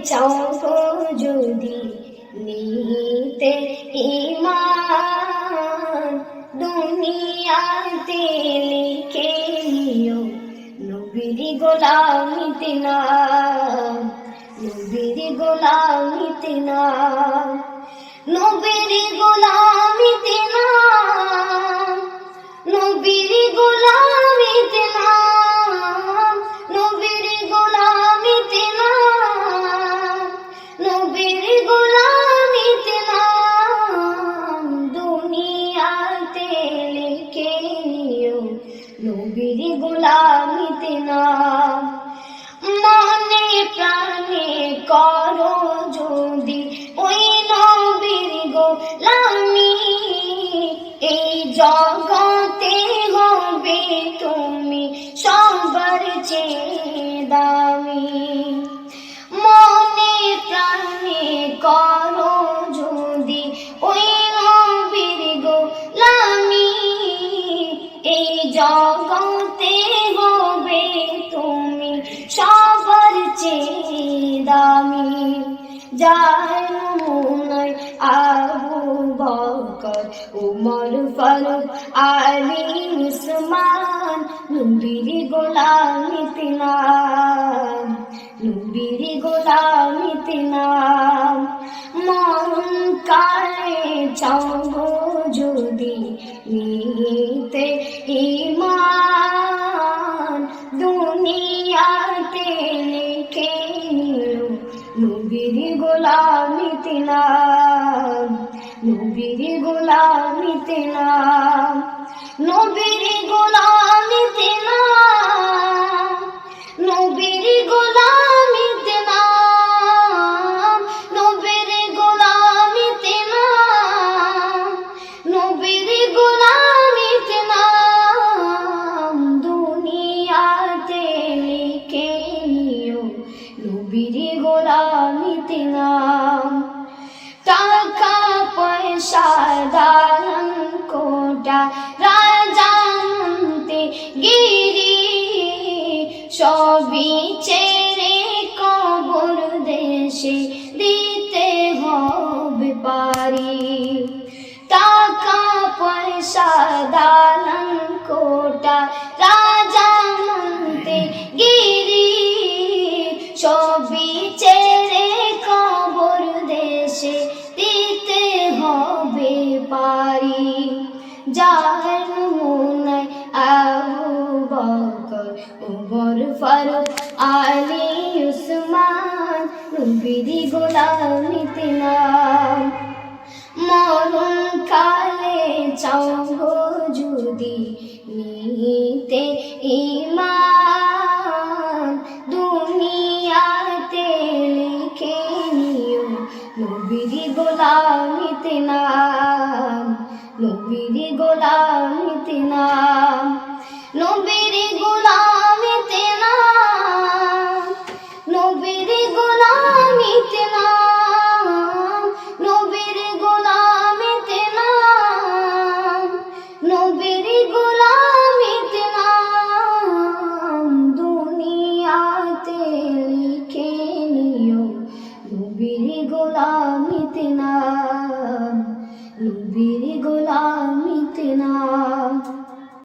চাও গো যদি নিতে ঈমান, দুনিয়াতে লিখে নিও নবীর গোলামিতে নাম, নবীর গোলামিতে নাম, নবীর গোলামিতে নাম, নবীর গোলামিতে নাম, নবীর গোলামিতে নাম, নবীর গোলামিতে নাম, দুনিয়াতে লিখে নিও নবীর গোলামিতে নাম। মনে প্রাণে করো যদি ওই নবীর গোলামি, এই জগতে হবে তুমি সবার চেয়ে দামি। মনে প্রাণে করো যদি ওই নবীর গোলামি, এই জগতে হবে তুমি সবার চেয়ে দামি। যার নমুনায় আবু বকর, উমর, ফারুক, আলী, উসমান, নবীর গোলামিতে নাম, নবীর গোলামিতে নাম। মরণ কালে চাও গো যদি নিতে ঈমান, দুনিয়াতে লিখে নিও নবীর গোলামিতে নাম, নবীর গোলামিতে নাম, নবীর গোলামিতে নাম, নবীর গোলামিতে নাম, নবীর গোলামিতে নাম, নবীর গোলামিতে নাম, দুনিয়াতে লিখে নিও নবীর গোলামিতে নাম। টাকা পয়সা দান কোটা রাজা মন্ত্রী গিরি, সবই ছেড়ে কবর দেশে দিতে হবে পারি। টাকা পয়সা দান কোটা রাজা মন্ত্রী গিরি, সবই ছেড়ে কবর দেশে দিতে হবে পারি। যার নমুনায় আবু বকর, উমর, ফারুক, আলী, উসমান, নবীর গোলামিতে নাম। মরণ কালে চাও গো যদি নিতে ঈমান,